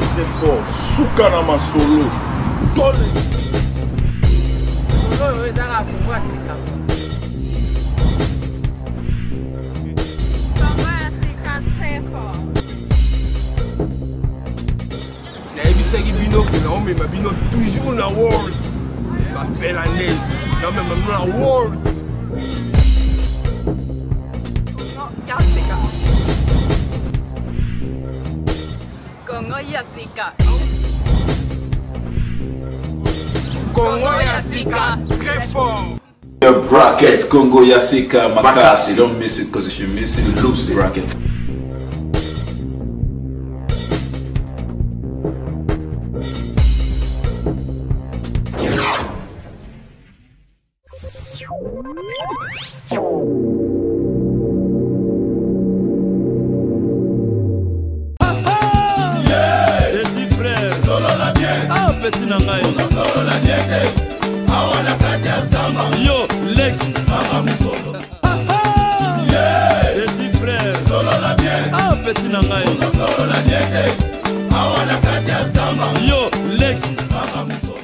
très fort. Soukana Masolo. Tole. Solo est dans la Congo à Sika. Congo à Sika très fort. Naibisaki bino kuna ome mabino toujours na world. Va faire la neige. Non mais même na world. Congo ya Sika. Congo ya Sika. Très fort. Your brackets, Congo Yasika Makasi. Don't miss it, because if you miss it, you lose it. Bracket. Petit nangai solo la dieke awana kati ya samba yo leki mama mukolo petit frère solo la dieke petit nangai solo la dieke awana kati ya samba yo leki mama mukolo.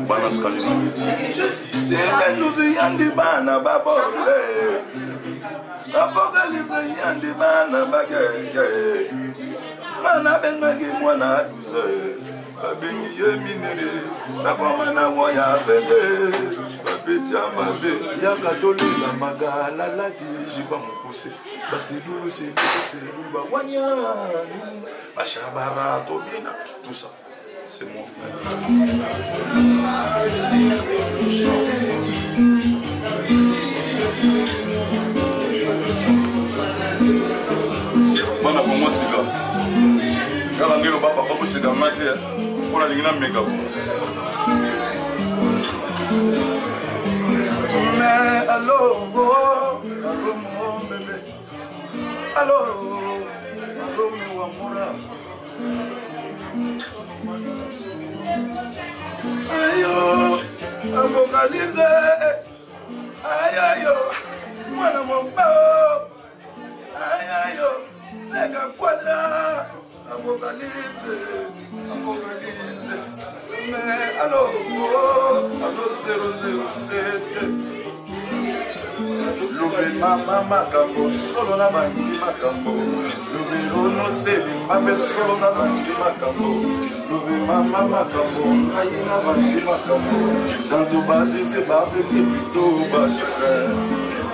Banas Kalinovic. Zemezuzi yandi bana babole. Apocalypse yandi bana bagege. Mana bengi mwana duze. Babengi yeminere. Bakomana woya vende. Babetia mave. Yakatolila magala lati jiba mukuse. Basidulu sidu bawanyani. Bashabara tobina. Tout ça. C'est moi. Bana pour moi c'est là. Quand on dit le papa pas c'est dans ma tête. Pour la ligne make up. Mais allô mon bébé. Allô mon amour. Ayo, Apocalypse. Ayo, mwana mwambao. Ayo, lega quadra. Apocalypse. Mais allô 007. Love mama makambo solo na bangi makambo. Love lono seli mame solo na bangi makambo. Love mama makambo ngai na bangi makambo. Tanto basi c'est plutôt bas chakra.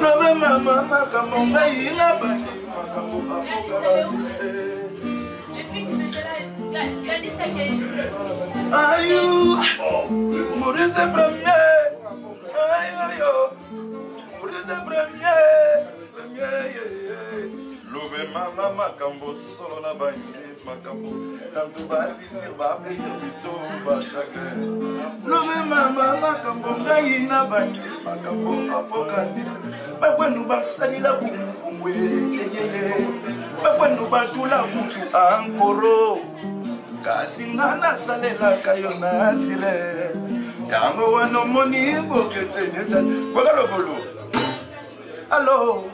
Love mama makambo ngai na bangi makambo apocalypse. Ayou, mourir c'est premier. Ayo, mourir c'est premier. Love mama makambo solo na bangi makambo. Tanto basi c'est plutôt bas chagrin. Love mama makambo ngai na bangi makambo apocalypse. Bakwenu basali la bumwe bakwenu batula butu ankoro kasi ngana salela kayo na tire yango wano moni bokete neta kwakalogolo allo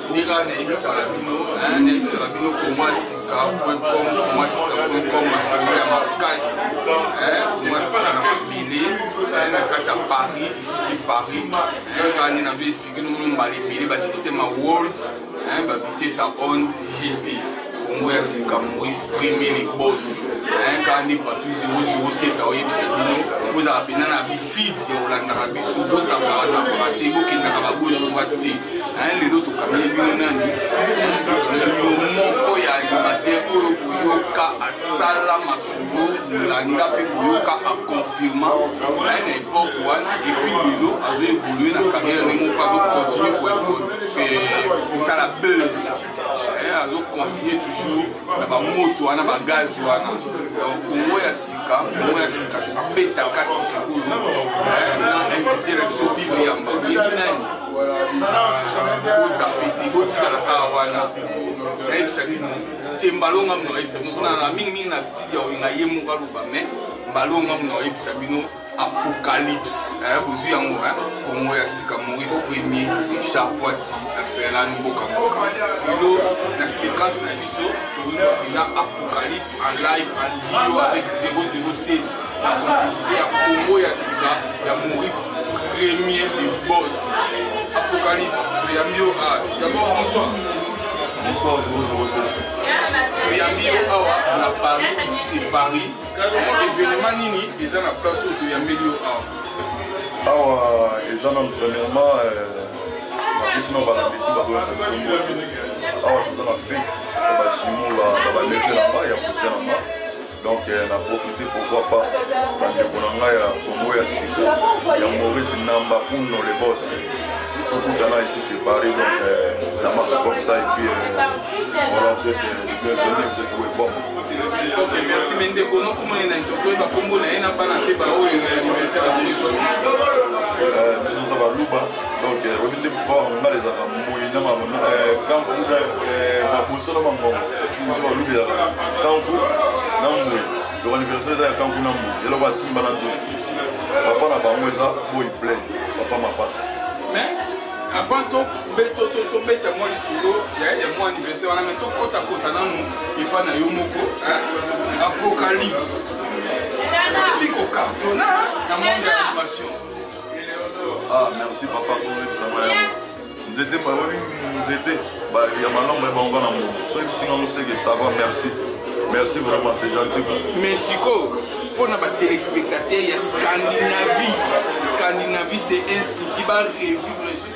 Nira na Salabino, Salabino comment sika.com, masomo ya makasi, moi sika na mabili, na kati ya Paris, ici c'est Paris, quand on a expliqué nous malibili ba système World, ba vitesse à onde GT. Congo ya sika Maurice Premier les boss, quand on est partout 007 vous avez bien l'habitude de Hollande biso boss à raté ko kenda ka gauche droite té les autres kameli nani moko ya animateur oyo yoka asala masolo Hollande pe yoka a confirmer à une époque wana et puis Lelo a évolué na carrière nemo pas continuer pour ça la buzz azo continuer toujours na ba moto wana ba gaz wana Congo ya sika beta kati sikoyo invité la sofi yamba yinani ça petit botika na wana c'est ça qui tembalonga mno c'est mona na mingi na petit ya olinga yemu ka luba mais balonga mno ebisa bino apocalypse vous yango Congo ya sika Maurice Premier Richard Poiti na Ferland Bokamboka ilo na séquence na biso vous avez apocalypse en live en vidéo avec 007 la complicité ya Congo ya sika ya Maurice Premier le boss apocalypse ya mio d'abord bonsoir 007 Yambi awa na Paris, ici c'est Paris. Événement nini, ils ont la place où tu Yambi awa. Awa, ils ont premièrement la question de la météo, awa ils ont la fête, la chimie, la lever là-bas, il y a posé là-bas. Donc on a profité pourquoi pas dans le Bonanga ya Congo ya Sika, il y a Maurice Namba Uno les boss. Tout le temps ici c'est Paris, donc ça marche comme ça et puis voilà, vous êtes bienvenus, vous êtes bon. Ok, merci Mendeko, non comment on est dans le Congo, on n'a pas la tête, on est l'université à Moïse. Nous avons Luba, donc on est pas on a les Arabes, quand vous avez la boussole nous avons Luba, quand vous l'université de Kampu Nambu, il y a le bâtiment Bananzosi. Papa n'a pas moi pour il plaît, papa m'a passé. Mais avant tout, bête moi les solo, il y a mon anniversaire, on a mis tout côte à côte à nous, et pas na Yomoko, Apocalypse. Et puis au carton, dans mon animation. Ah, merci papa pour le savoir. Nous étions pas loin, nous étions. Il y a maintenant, mais bon, on va nous. Si on sait que ça va, merci. Merci vraiment, c'est gentil. Mais Siko, pour nos téléspectateurs, il y a Scandinavie. Scandinavie, c'est un site qui va revivre les sous.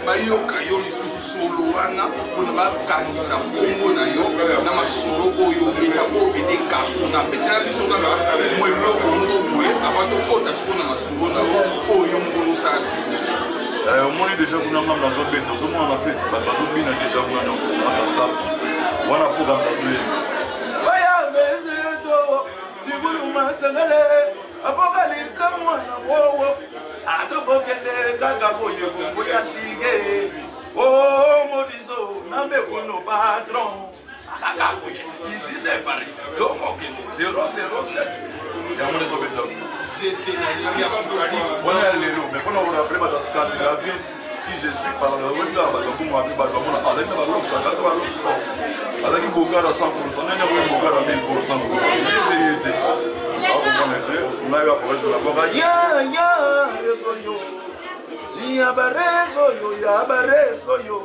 Bayoka yo les sous solo wana pour na kanisa Congo na yo na masolo oyo beta ko bete carton na beta biso na mo loko ngo avant de kota solo na masolo na oyo ngolo sasi. Moi déjà kuna ngam na zo beta zo mo na fête ba zo bina déjà kuna na sa wana pour dans la Baya mezedo dibulu matangale apocalypse mwana wowo atobokende kakaboye kumbuya sige oh modizo nambe kuno patron kakaboye ici c'est pareil tobokende 007 ya mwana tobeta j'étais na ligne apocalypse wana lelo mais pour nous rappeler ba Scandinavie qui je suis par le retard ba ko mo abi ba ko na avec ba lo sa ka ba lo sport avec Bogara 100% nene ko Bogara 1000% on a eu après la baba ya yeso yo ya barezo yo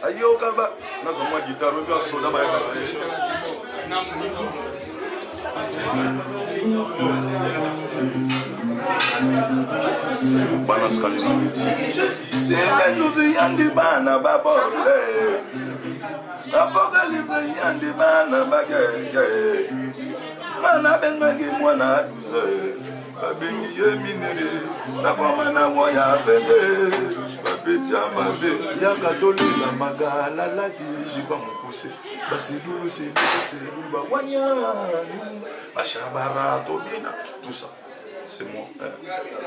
ayoka ba nazomwa guitare oyo asoda bayaka bana Scandinavie zemezuzi yandi bana babole apocalypse yandi bana bageke mana bengaki mwana aduze babengi ye minere nakomana woya vende bapetia mabe yakatolela magala lati jiba mokuse basidulu sedulu bawanyani bashabara tobina tout ça c'est moi.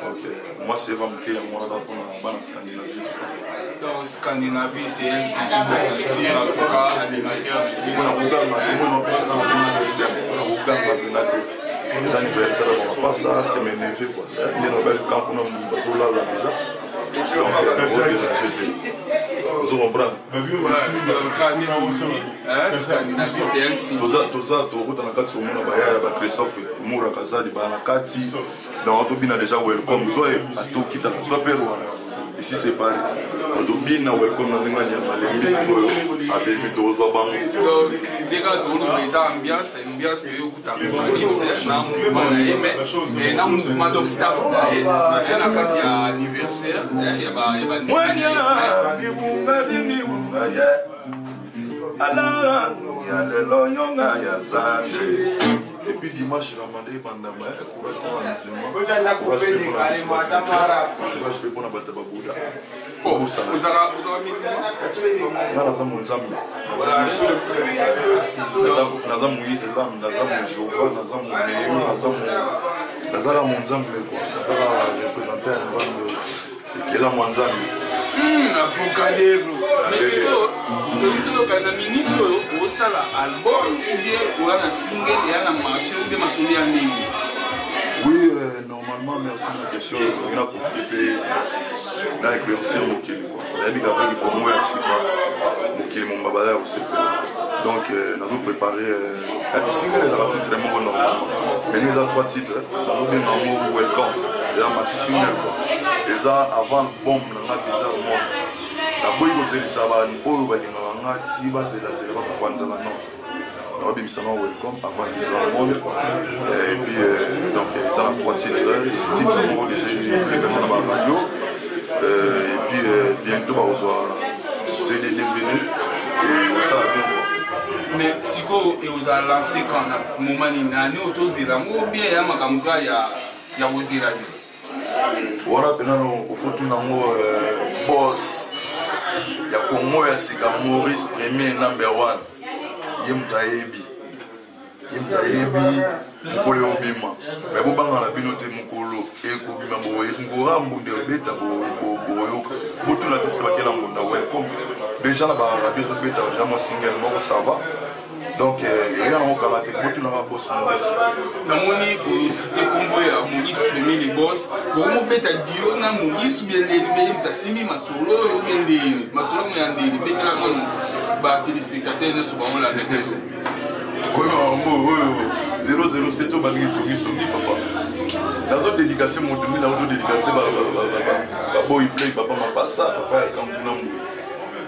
Ok. Moi, c'est vraiment que moi, là, pour la Scandinavie. Donc, Scandinavie, c'est elle qui vous sentir, en tout cas, animateur. On a les anniversaires, on va pas ça, c'est mes neveux, quoi. Il y a un bel camp, on a un là déjà. Vous comprenez? Scandinavie, c'est elle qui tout ça, tout dans la carte sur mon Christophe Mourakazadi, Banakati. Dans Autobina déjà welcome, soit à tout qui t'a soit Pérou. Ici c'est pareil. Autobina welcome dans les musiques à des météos soit bang. Les gars, tout le monde ambiance que vous avez c'est un mouvement mais un mouvement donc staff il y a anniversaire, il y a et puis dimanche, je vais demander pendant moi, courage pour l'enseignement. Courage pour la Bouddha. Oh, vous avez mis ça? Mais c'est que na minute au sala album ou bien ou un single et un marché ou bien masoli en ligne. Oui, normalement, merci de la question. On a profité d'éclaircir mon kilo. On a dit qu'avec pour moi, c'est pas mon kilo, mon babada aussi. Donc, nous avons préparé un single, les artistes très bon normalement. Mais nous avons 3 titres. Nous avons des amours welcome. Et un petit single. Et ça, avant le bombe, nous avons bizarre au monde. La boy was there, Saban, all over the Manga, Tiba, Zela, Fanzala, no. Nous avons welcome avant les monde. Et puis, donc, ça a 3 titres. Titre nouveau déjà, j'ai fait dans la radio. Et puis, bientôt, on va c'est des devenus. Et ça va bien. Mais si vous avez lancé quand le moment où vous avez ou bien il y a un voilà, il faut tout boss. Il y a Congo, il y a Maurice premier number 1. Yemtaebi. Mukole obima. Mais vous banga la binote mukolo et kobima boye ngora mbunde beta boyoka. Mutu na tesla kela mbunda welcome. Déjà la ba radio beta jamais single moko ça va. Donc il y a un kala te mutu na boss Maurice. Na moni ko cité Congo ya Maurice premier les boss. Ko mo beta dio na Maurice bien les beta simi masolo ou bien les masolo mo yande beta la ngano ba téléspectateurs ne souvent la décision. Oui, 007 au bagage sur papa. Dans une dédicace, mon tourné, dans une dédicace, boy play, papa m'a pas ça, papa est comme nous.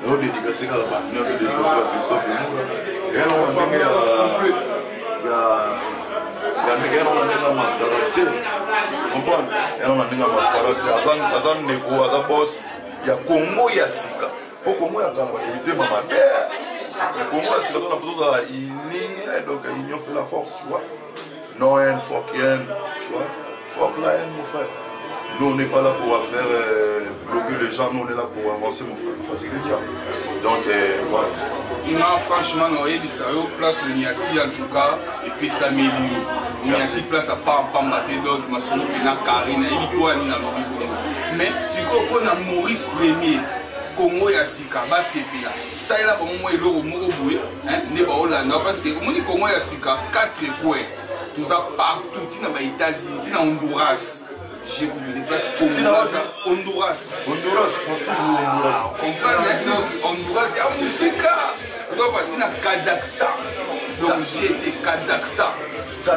Dans une dédicace, quand la partenaire de dédicace à Christophe et nous, et on a fait un mascarade. Comprendre? Et on a fait un mascarade. Azan Nego, Azan Boss, il y a Congo, il y a Sika. Au Congo, il y a l'activité, maman. Pour moi, c'est quand on a besoin d'unir, donc l'union fait la force, tu vois. Non, il faut qu'il y ait, tu vois. Fuck la haine, mon frère. Nous, on n'est pas là pour faire bloquer les gens, nous, on est là pour avancer, mon frère. Tu vois ce que je veux dire? Donc, voilà. Non, franchement, on a eu place où il y a en tout cas, et puis ça m'élit. Il y a place à pas en battre, donc ma solo, il y a Karine, il y a quoi, il y a mais si on a Maurice Premier, Congo ya sika ba sepela ça là bon moi eloko moko boye hein ne ba Hollande parce que on dit Congo ya sika 4 coins tout ça partout tina ba États-Unis tina Honduras j'ai vu des places comme Honduras Honduras ya musika toi ba tina Kazakhstan donc j'ai été Kazakhstan oh là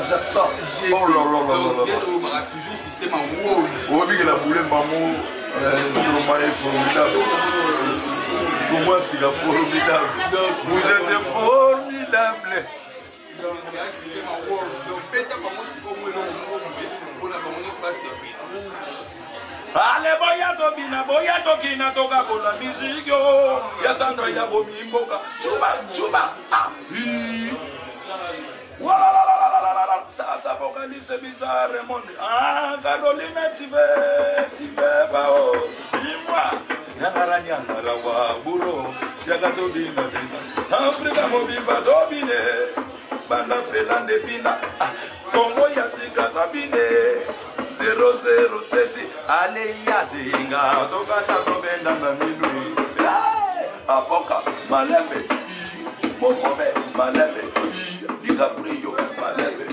là là là toujours système en world on vit que la boule maman Stromae est formidable. Pour moi, c'est la formidable. Vous êtes formidable. Allez, boya tokina toka bola musique yo. Ya Sandra ya bomi mboka. Chuba. Ça apocalypse c'est bizarre monde. Ah, Caroline tu veux bao. Dis-moi. Ngarani ngarawa buro. Ya gatobina. Afrika mobimba dobine. Banda felande bina. Congo ya sika kabine. 007 ale yazinga tokata tobenda na minui. Apoka malembe. Mokobe malembe. Dicaprio malembe.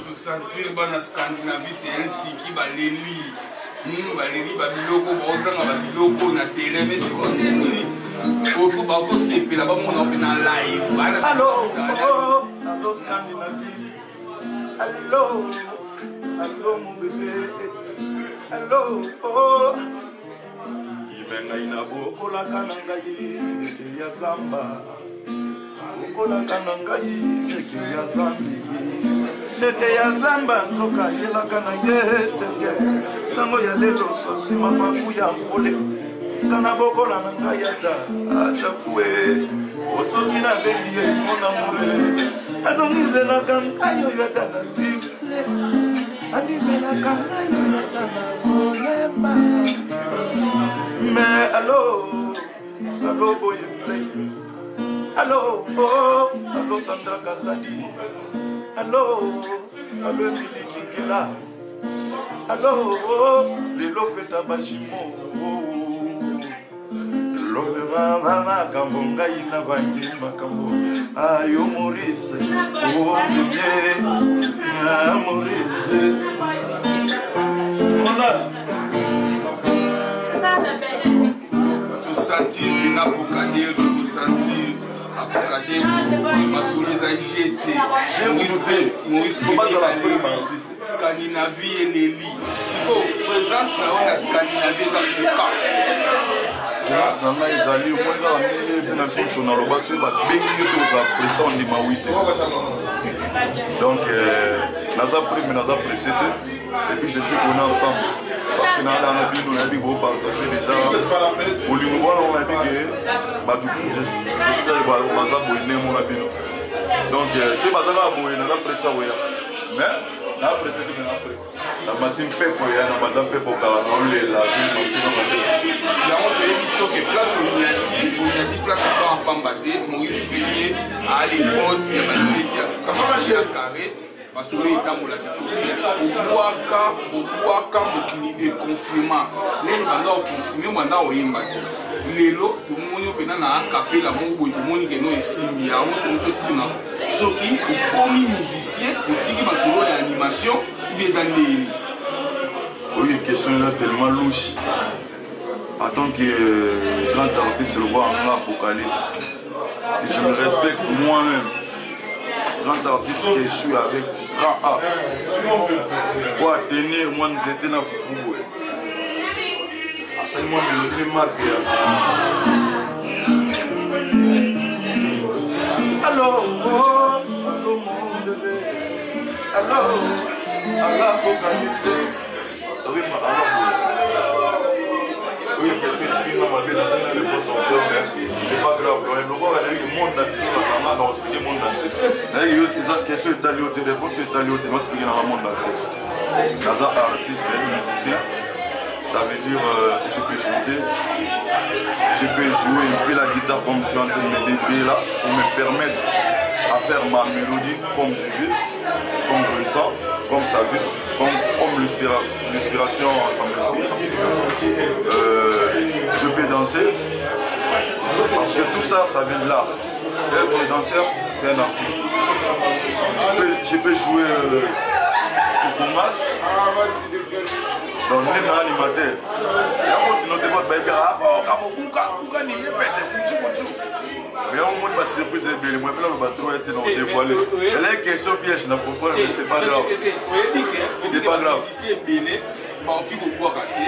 To sentir bana Scandinavie c'est Helsinki baleli. Baleli babiloko bozanga babiloko na terrain mais c'est comme Oso bako sepe la ba mona open en live. Allô Scandinavie. Allô mon bébé. Allô Ibenga inabo kola kananga yi ya zamba. Kola kananga yi ya zambi. Neke ya zamba nzoka yela kananga tsenge. Tango ya lelo so sima papu ya mfole. Skana bokola nanga yata achakue. Osoki na belie mon amour. Azomize na kankayo yata na sifle. Animela kankayo yata na kolemba. Mais allô boy play. Allô Sandra Kasadi. Allô Emily Kinkela. Allô Lelo Feta Bashimo. Love mama kambonga ina bangi makambo. Ayo Maurice. Oh bien. Maurice. Voilà. To sentir na pokadel, to sentir apokadel. Masolo za jeté. Maurice Scandinavie et Nelly. Siko présence na Scandinavie za poka. Grâce à moi, ils allaient au moins dans la minute, dans le bassin, ils ont pression de ma 8. Donc, nous avons pris, nous avons précédé, et puis je sais qu'on est ensemble. Parce que dans la vie, nous avons partagé déjà. Au niveau on a dit que, j'espère que nous avons mon avis. Donc, c'est pas ça que nous avons pris ça. Mais, nous avons précédé, mais après. La machine fait pour y aller, madame fait pour la ville. Il y a une émission qui est place au Niati, place à Pambaté, Maurice Pellier, à l'époque, il y a ça va faire un carré, parce que les temps, au Boaka, il y a un confinement. Les gens ont confirmé, maintenant, il y a un lelo, tout le monde a capé la mot, tout le monde est signé, ce qui est le premier musicien, qui est en animation, des années. Oui, question là tellement louche. En tant que grand artiste, le roi en apocalypse. Et je me respecte moi-même. Grand artiste que je suis avec grand A. Pour tenir, moi, nous étions dans le football. C'est moi qui me marque. Allô, mon bébé. Allô, à l'apocalypse. Oui, question je suis dans ma vie, dans une réponse en c'est pas grave. Le monde entier, on a expliqué le monde entier. La question est allée au télé, la réponse est allée au télé, on a expliqué dans le monde entier. Dans un artiste, un musicien, ça veut dire je peux chanter, je peux jouer un peu la guitare comme je suis en train de me décrire là, pour me permettre à faire ma mélodie comme je veux, comme je le sens, comme ça veut, comme l'inspiration ensemble. Je peux danser, parce que tout ça, ça vient de l'art. Être danseur, c'est un artiste. Je peux jouer au Kumas, dans le même animateur. Il faut que tu notes votre baby. Ah bon, pourquoi n'y est pas. Mais au moins, ma surprise est belle. Moi, je vais trop être dans le dévoilé. Elle a une question piège, je ne comprends pas, mais c'est pas grave. C'est pas grave. baoki kobwaka te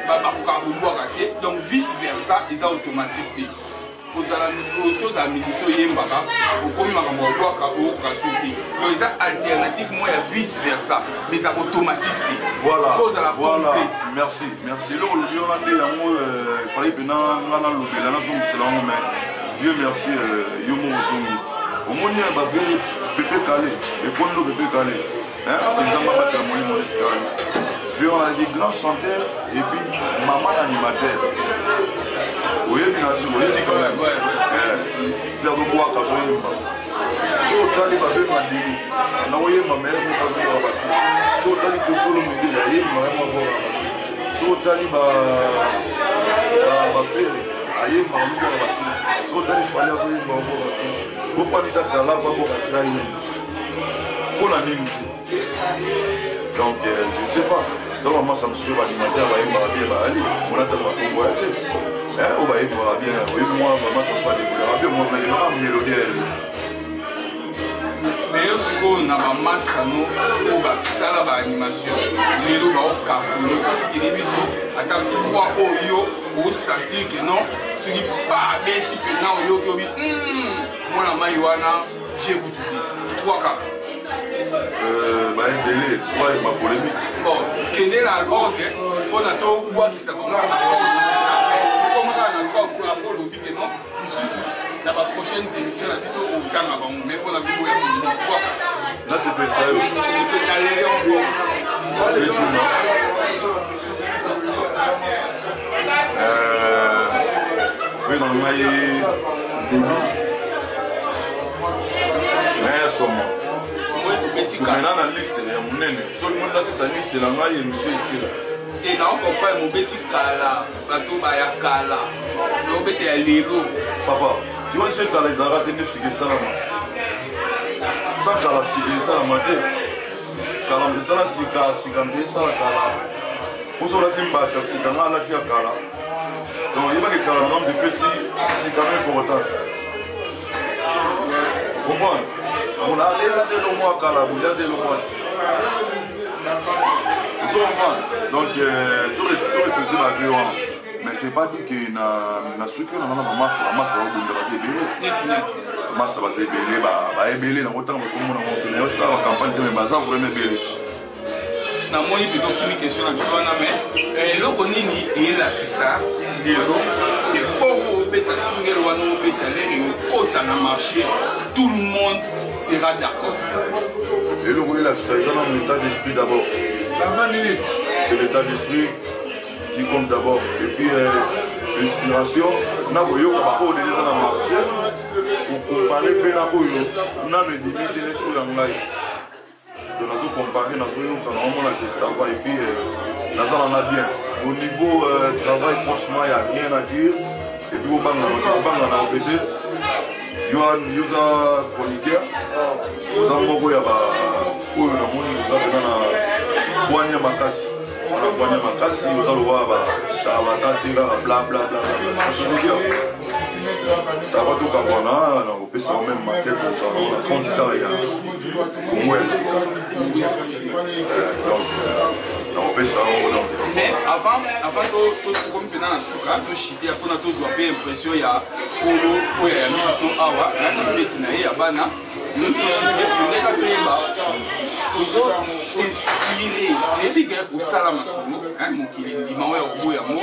bakoka kobwaka te donc vice versa eza automatique te tozala musicien oyembaka okomi makambo obwaka oyokoka su te donc eza alternative moko ya vice versa mais eza automatique te fozala complet. Merci eloko olobi wana nde yango efali mpena nga nalobela nazongisela yango mais Dieu merci yo moko ozongi omoni baveri pepe kale ekondo pepe kale nzambe abatela moyimo esika wana on a des grands chanteurs et puis maman animateur. Oui, bien sûr, oui, quand même. Faire de bois, quand on est. So, t'as les bavés, on a envoyé ma mère, on a envoyé ma mère. So, t'as les coffres, on a envoyé ma mère. So, t'as les bavés, aïe, ma mère. So, t'as les falaises, on a envoyé ma mère. Pourquoi tu as là, on a envoyé pour la mine. Donc, je sais pas. Donc, moi, ça me suit, l'animateur va bien, on a tellement de voyager. On va bien, oui, moi, ça se passe bien, moi, je vais mélodier. Mais aussi, on a un master, on va faire l'animation. Les gens vont cartonner. Parce que les bisous, à 3 oyo, on sentit que non, ce qui n'est pas bête, non, yo, qui dit, moi, la maïwana, j'ai goûté. 3 cas. Délai, 3 ma polémique. Bon, quel est l'album on a tout bois qui s'appelle comme on a encore pour la pole au pique non dans la prochaine émission la mission au temps avant mais on a tout bois là c'est pas ça c'est galérer en oui dans le maillot début mais sûrement maintenant la liste ya monene soki monde asisa liste na ngai émission esila te na okompa mobeti kala bato baya kala obete ya lelo papa yo so kala ezalaka te nde sika esalama sans kala sika esalama te kala ezala sika nde esala kala poso olati mbati ya sika nga alati ya kala donc yebaki kala nanga epesi sika na importance comprendre on a regardé le mois à la bouillade et le mois ci. Donc, tout respecter la vie. Mais c'est pas dit qu'il y a un sucre dans la masse, la masse va vous dire la masse va se béler, va ébéler dans autant de communes à monter. Ça va campagne de mes bazars, vous voulez béler. Na moi il peut donc une question là sur na mais le bonini et la kisa lelo que pour beta single wano beta lelo kota na marché tout le monde sera d'accord. Et le bonini là ça dans l'état d'esprit d'abord. C'est l'état d'esprit qui compte d'abord et puis l'inspiration na boyo ka ba ko déjà na marché pour comparer bena boyo na me limite les trucs en live. De nous comparer, nous ça va et puis nous allons bien. Au niveau travail, franchement, il n'y a rien à dire. Et puis au banc, on a répété. Yohan, Yosa chroniqueur. Nous avons beaucoup de Makassi. On a Boigna Makassi, nous allons voir charlatan, blablabla. D'abord, tout on a fait ça même maquette, on a constat au moins ainsi. Donc, on fait ça. Mais avant tout comme pendant la soukra, tout chité, on a tous eu l'impression qu'il y a polo, il y a mis son awa, il y a un bana, nous tous chité, on est là, aux autres s'inspirer. Et puis que au salama solo, mon qui est dimanche au bout ya mo,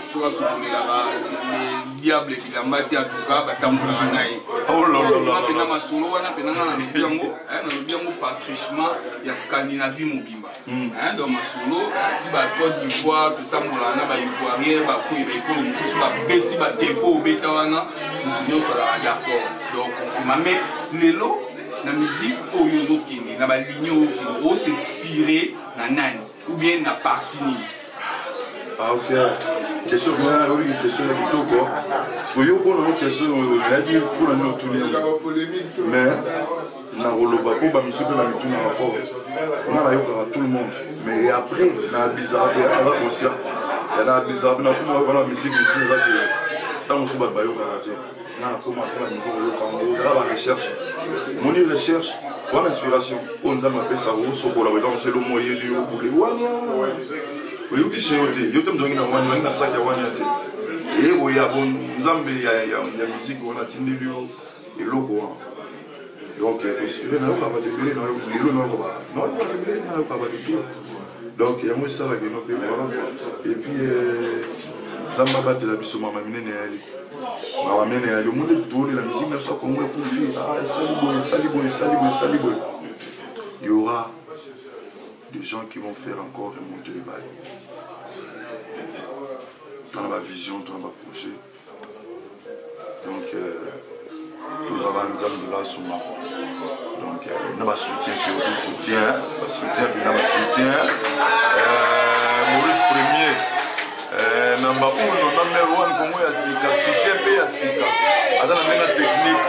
sur la soupe là-bas, les diables qui l'embêtent à tout cas, batamboula naï. Oh là là. On a pénama solo, on a pénama na lubiango, na lubiango patrichement, il y a Scandinavie mobimba. Dans ma solo, si ba Côte d'Ivoire, tout ça moula na ba Ivoirien, ba couille ba école, nous sommes ba bêti ba tempo, bêta wana, nous sommes d'accord. Donc confirme, mais les lots. La musique au yozo kini na ba ligne qui s'inspirer na nani ou bien na partie ni. Ah ok. Question bien, oui, question de kitoko. So yo ko na question la dire pour nous tourner. Mais na roloba ko ba musique na mituna na fort. On a yo ka tout le monde. Mais après na bizarre à la conscience. La bizarre na tout le monde na musique ici ça que tant musuba ba yo ka na comment faire niveau Congo la recherche mon recherche bonne inspiration on nous a appelé ça au sokola dans c'est le moyen du pour les Oui, ok, chez Yote. Yote me donne un sac à Wanyate. Et oui, il y a bon, Zambé, il y a musique, on a tenu lui, et logo. Donc, espérez, on va te bénir, non, donc, il y a moins ça, et puis, Zamba bat la biso, maman, le monde est tourné, la musique ne soit comme moi pour faire. Ah, salibo. Il y aura des gens qui vont faire encore remonter les balles. Dans ma vision, dans ma projet. Donc, tout le monde va sur moi. Donc, il y a un soutien, surtout soutien. Maurice Premier. Number 1, number 1, comme moi, soutien paye à Sika. Attends, la même technique.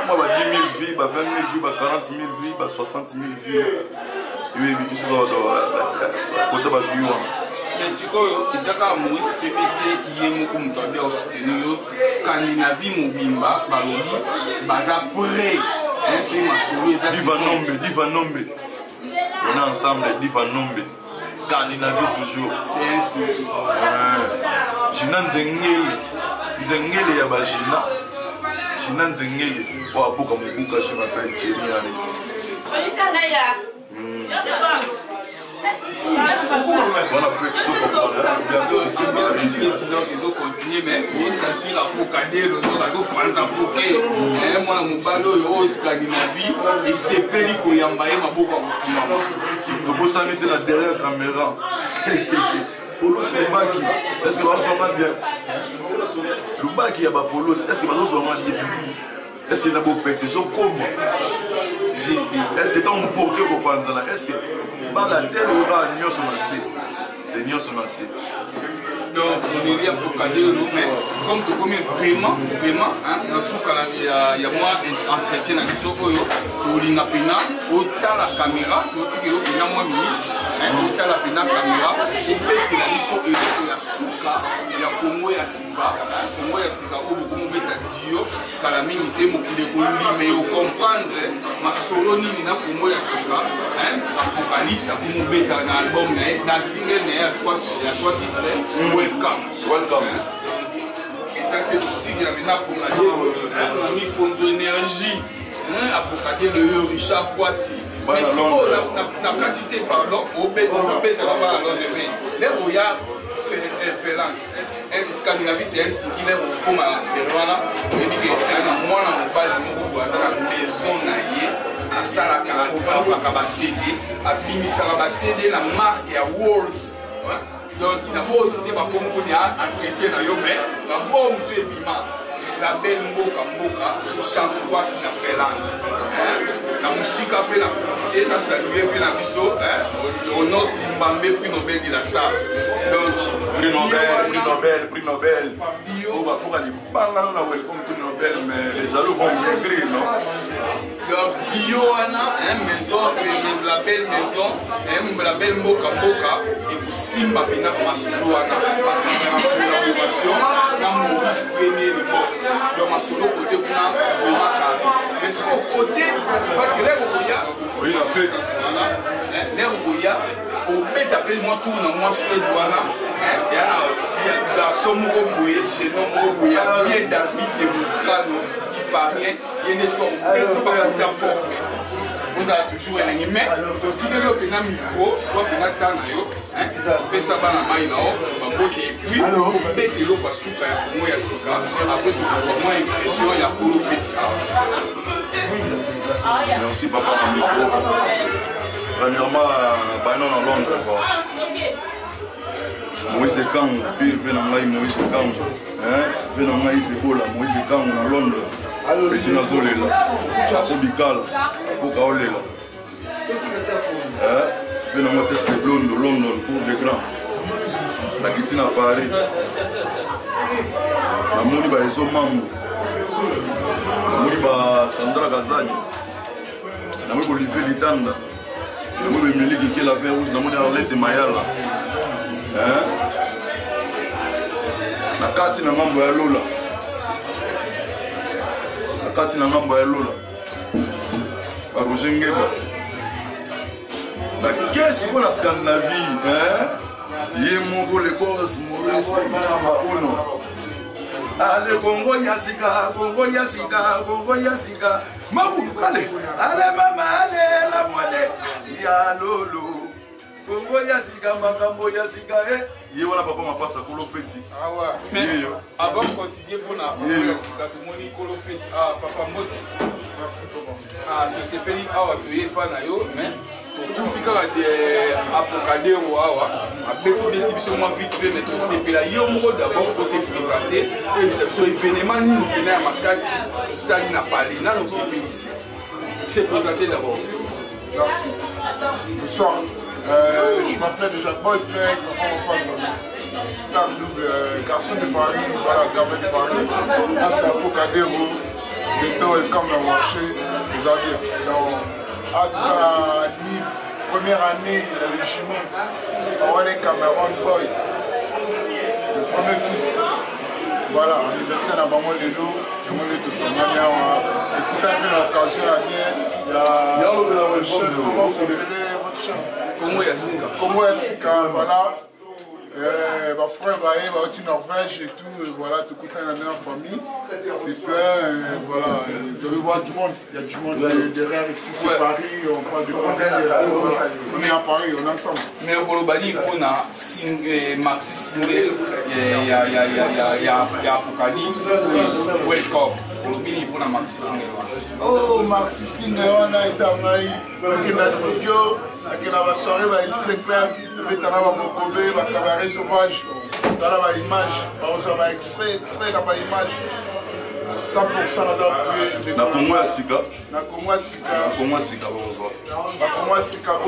Moi, 10 000 vies, 20 000 vies, 40 000 vies, 60 000 vies. Oui, mais qui côté ma vie. Mais si ils ont Maurice PPT qui est mon tombé au soutenu Scandinavie Mobimba, Balobi, Baza prêt. C'est ma solo. Divanombe. On est ensemble, Divanombe. Scandinavie toujours. C'est ainsi. Jina Nzengele ya Bajina. Jina Nzengele. Wa apoka mubuka je m'appelle Thierry. On a fait tout pour bien sûr, c'est bien sûr. Donc ils ont continué, mais ils ont senti la procadée, ils ont pris un bouquet. Moi, mon ballon est au Scandinavie et c'est Pélico Yambaye ma boca au final. Donc vous savez la derrière caméra. Polo c'est Baki. Est-ce que vous avez bien? Le Baki a pas Polo. Est-ce que vous avez bien? Est-ce qu'il y a beau péter? Ils ont comment? Est-ce que tu as un porté pour Panzana? Est-ce que la terre aura un nion sur la C? Donc, on est là pour caler mais comme tu connais vraiment, dans ce cas-là, il y a moi un entretien avec ce pour l'inapina, autant la caméra, l'autre qui est là, moi, autant la caméra, et puis que la mission est là, il y a Souka, il y a Congo et Sika, où beaucoup de Dio, car la minute, mon qui est mais au comprendre, ma solo ni na Congo et Sika, Apocalypse, à Congo Beta, dans l'album, dans le single, il y a trois titres. Welcome. Exactement. Il y a maintenant pour la mis Fonzo Énergie. Apocadé le Richard Poitiers. Mais si on a quantité, pardon, au bête là-bas à l'endemain. Là où il y a Scandinavie, c'est elle qui est comme à Peruana. Il dit que moi, on parle de la maison naïe. À Salaka, à CD, à Bimisaraba CD, la marque est à World. Donc, il n'a pas aussi dit comme on a un chrétien, mais la bonne monsieur Bima, la belle Mboka, chaque fois qu'il a fait l'ange. La musique après la profité, la salué, fait la biseau, on ose l'Imbambé, prix Nobel de la salle. Donc, prix Nobel. Il faut aller bangana na welcome prix Nobel, mais les jaloux vont maigrir, non? Donc, Guillaume, maison, la belle maison, la belle Mboka, et pour Simba, Pina, Masoulouana, la collaboration, la Maurice Premier, le box. Donc, Masoulo, côté, on a vraiment carré. Mais c'est au côté, parce que là, il y a. Oui, la fête. Là, il y a. Au bête, appelle-moi tout, moi, Suédoana. Il y a garçon, Mouroboué, chez nous, il y a bien David et Moukrano. Il y a une histoire formée. Vous avez toujours un ennemi, mais si vous avez un micro, soit un temps, vous ça va la main là-haut, et puis vous mettez l'eau sur la Sika, après vous avez moins d'impression, il y a Polo Festival. Merci papa pour le micro. Premièrement, Banon à Londres. Moïse Kang, puis Venangaï Moïse Kang, Venangaï Sebola, Moïse Kang à Londres. Président Zolela, Chapeau Bical, Chapeau Kaolela. Venons à tester blonde de London, Cour des Grands. La Guitine à Paris. La Mouniba Ezo Mambo. La Mouniba Sandra Gazani. La Mouniba Olivier Litanda. La Mouniba Emily Guiké la Verre Rouge. La Mouniba Arlette Mayala. La Katine à Mambo ya Lola. Kati na ngambo ya Lola Roger Ngeba qu'est-ce qu'on a Scandinavie, hein? Yemoko le boss, Maurice, Namba Uno. Allez, Congo Yassika, Congo Yassika, Congo Yassika. Mabou, allez, allez, maman, allez, la moelle. Ya Lolo. Congo Yassika, Makambo Yassika, eh. Yéwana papa m'a passé à Kolo Feti. Ah ouais. Mais avant de continuer pour la Congo Yassika, tout le monde dit Kolo Feti. Ah, papa Mote. Merci, papa. Ah, je sais pas, ah, tu es pas naïo, mais. Tout ce qui est apocadé ou awa, à petit sur moi vite fait, mais on s'est là. Il y a un mot d'abord pour se présenter. Et sur l'événement, nous venons à ma casse, ça n'a pas parlé. Là, on s'est ici. Je vais présenter d'abord. Merci. Bonsoir. Je m'appelle déjà Boy Peng, comment on passe table double, garçon de Paris, voilà, gamin de Paris. Là, c'est apocadé où le temps est comme le marché, vous avez à la première année, le jumeau, on est Cameroun Boy, le premier fils. Voilà, anniversaire à Maman Lelo, tout le monde est tout ça. Écoutez un peu l'occasion à bien, il y a le chef, comment vous appelez votre chef? Congo Yassika. Congo Yassika, voilà. Ma frère va au Norvège et tout, voilà, tout coûte dans la famille. C'est plein, voilà. Vous allez voir du monde, il y a du monde derrière ici, c'est Paris, on parle de on est à Paris, on est ensemble. Mais au Bolobani, on a Maxi Single, il y a Apocalypse, Welcome. Bolobani, on a Maxi Single. Oh, Maxi Single, on a Isamaï, on a studio, on a soirée, on a Elise Claire. On a un cabaret sauvage, on a une image, on a un extrait, on a une image. 100% on doit appuyer. Na Congo Yassika. Na Congo Yassika. Na Congo Yassika, bonsoir. Na Congo Yassika. On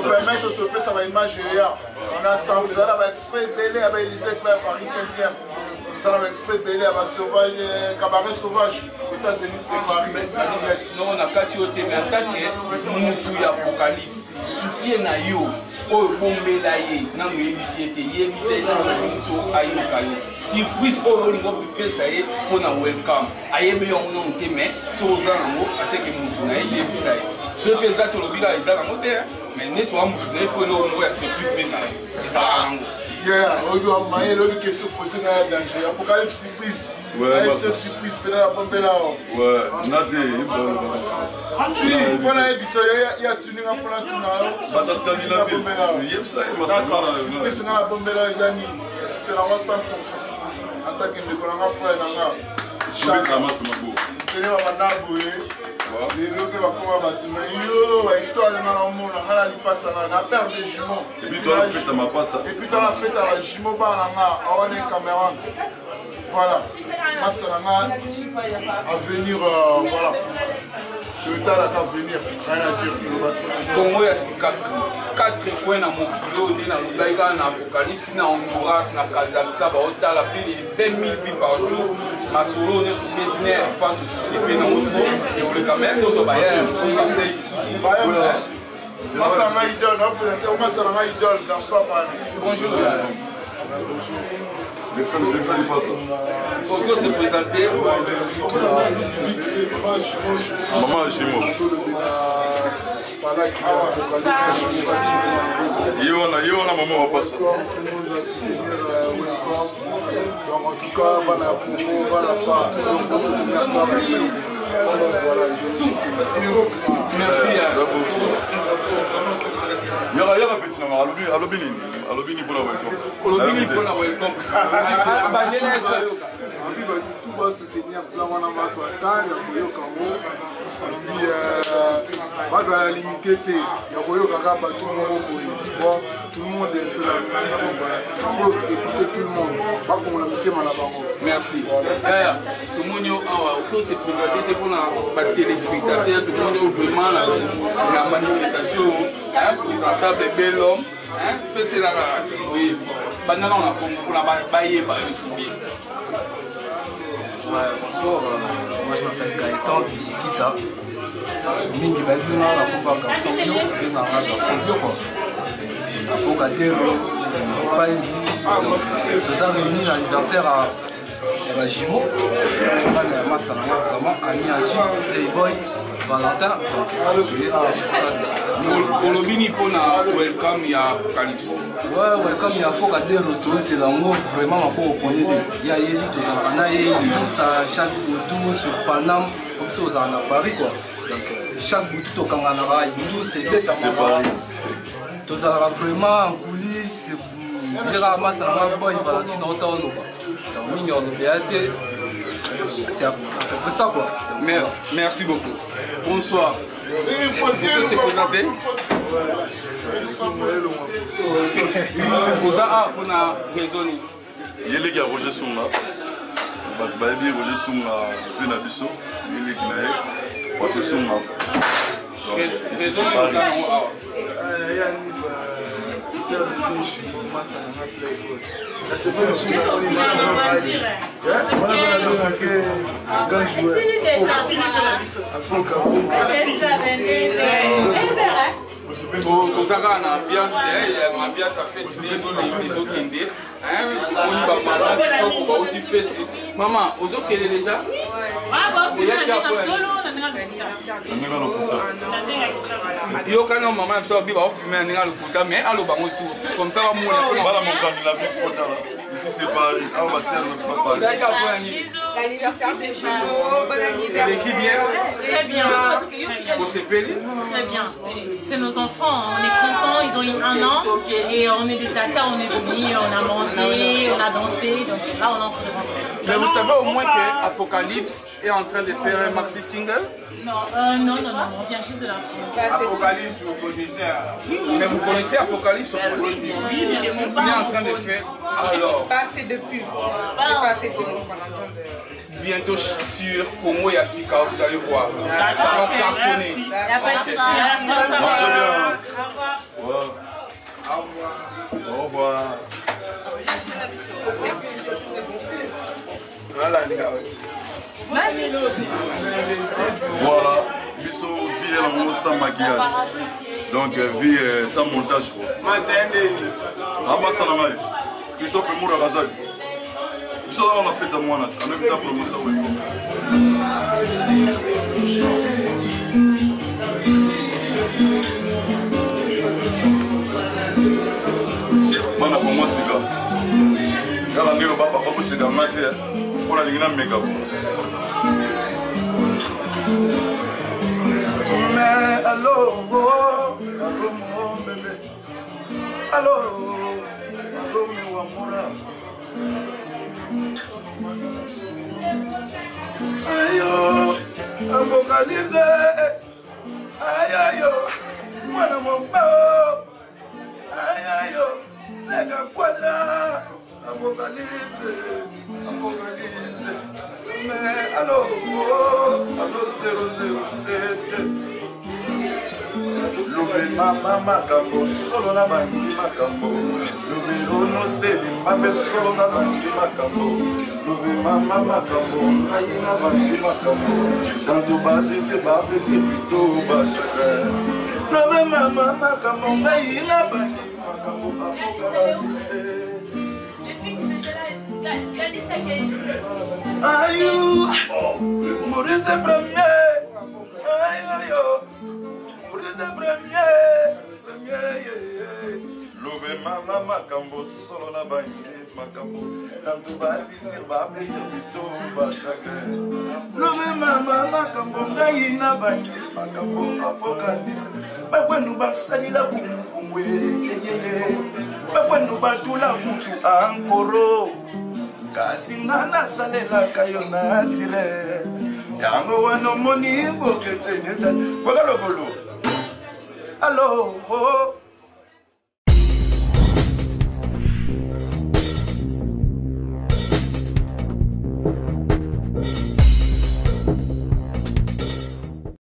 permet de te faire sa image hier. On a ensemble, on a un extrait belé avec Elise Claire, Paris 15e. On a un extrait belé avec sauvage, cabaret sauvage. Côté Zénith de Paris. Non, on a quatre autres, mais en tant que Moutou Apocalypse, soutien à yo. Oh, bombela ye, non, il y a surprise pour le groupe PSA pour la welcome. Aïe, mais on a un thème, sur aux animaux, à tel que nous n'ayons pas ça. Je fais ça tout le bilan, ils ont un moteur, mais net, tu vas me faire le surprise, mais ça va en yeah, on doit mailler l'autre question posée dans la danger. Apocalypse surprise. Ouais, c'est surprise, mais la bombe là. Ouais, on a dit, si, il faut la épisode, il y a tenu un peu la tournée. Bah, t'as scandé la vie. Il y a ça, il m'a ça. Surprise, c'est la bombe là, les amis. C'était là 100%. En tant que je connais un frère, je vais ramasser ma boue. Je vais ramasser les gens qui vont combattre, yo, et toi, les gens qui passent à la perte des jumeaux. Et puis toi, la fête, ça m'a pas ça. Et puis toi, la fête à la jumeau, on est Cameroun. Voilà, Massalanga à venir, voilà. Le temps à venir, rien à dire. Congo Yassika, 4 points dans mon kilo, dans le Baïga, dans l'Apocalypse, dans Honduras, dans Kazakhstan, dans la plus de 20 000 vies par jour. Ma solo, on est sur le Bédiner, fan de soucis, mais dans l'autre monde, et on est quand même dans le Bayern, on est conseil, soucis. Massalanga idole, on va Massalanga idole, garçon à Paris. Bonjour. Bonjour. Pourquoi se présenter? Maman Chimo. Yona maman va passer. Donc en tout cas, voilà pour voilà merci. Y'a petit nama, alobini pour la welcome. Alobini pour la welcome. Tout va se tenir là, on va se faire, il y a pas de la limité, il y a tout le monde fait la musique, il faut écouter tout le monde, pas pour la musique mal avant. Merci. Tout le monde s'est présenté pour la téléspectateur, tout le monde est vraiment la manifestation, présentable bel homme, c'est la oui, maintenant on a pour la bailler par le soumis. Ouais, bonsoir, moi je m'appelle Gaëtan Bisikita. Mingi Baduna, la Coupe à Garçon Bio, et dans la Garçon Bio quoi. La Coupe à Terre, pas une vie. C'est réuni l'anniversaire à la Jimo. On a vraiment ami Haji, Playboy, Valentin. Olobini pour welcome ya Apocalypse. Ouais, welcome ya Apocalypse retour, c'est l'amour vraiment pour opposer. Il y a Yeli, on a Yeli, ça chaque retour sur Paname, comme ça aux à Paris quoi. Donc chaque boutique au Kanganara, c'est Paris. Tout ça vraiment en coulisses, il y a un masse à la boîte, Valentine en temps. Donc mignon, c'est à peu près ça quoi. Merci beaucoup. Bonsoir. Vous pouvez se présenter? Vous avez raison. Il y a Roger Sunga. Baby Roger Sunga, Vena Bisso. Il est Guinéen. C'est Sunga. Ici c'est Paris. Tozaka na ambiance, ambiance a fait des autres indés. Maman, aux autres qu'elle est déjà? Yo kana maman so bi ba fumer ninga lukuta mais allo bango sou comme ça va mourir voilà mon candidat la fête ici c'est Paris on va faire notre safari l'anniversaire de Juno, bon anniversaire. L'équipe bien? Très bien. Très bien. C'est nos enfants, on est contents, ils ont eu 1 an et on est des tatas, on est venus, on a mangé, on a dansé, donc là on est en train de rentrer. Mais vous savez au moins que Apocalypse est en train de faire un maxi single? Non, on vient juste de la prendre. Apocalypse, vous connaissez? Mais vous connaissez Apocalypse? Oui, il est en train de faire. Alors. Pas assez de pub. Pas assez de pub qu'on entend de. Bientôt sur Congo Yassika, vous allez voir. Ça va cartonner. Il n'y a pas de souci. Au revoir. Au revoir. Voilà, Bisso vie l'amour sans maquillage. Donc vie sans montage. Ambassa na ngai. Bisso fait moura kazali. Bisso on a fait à moi na. On a fait ta promotion welcome. Bana pour moi sika. Kala ndelo baba babu sika mate. On a lingina make-up. Mais allô, allô mon bébé. Allô, allô mi wamura. Ayo, Apocalypse. Ayo, mwana mwambao. Ayo, lega quadra. Apocalypse, Apocalypse. Mais allô, allô 007. Love mama makambo solo na bangi makambo. Love no seli mame solo na bangi makambo. Love mama makambo ngai na bangi makambo. Tanto basi c'est plutôt bas chagrin. Love mama makambo ngai na bangi makambo. Apocalypse. Ayou, Maurice premier. Ayo, Maurice premier. Love mama makambo solo na bangi makambo. Tanto basi c'est plutôt bas chagrin. Love mama makambo ngai na bangi makambo. Apocalypse. Bakwenu basali la bumwe. Bakwenu batula kutu ankoro. Kasi ngana salela kayo na tile. Yango wano moni boke tenye chan. Wakalogolo. Allo,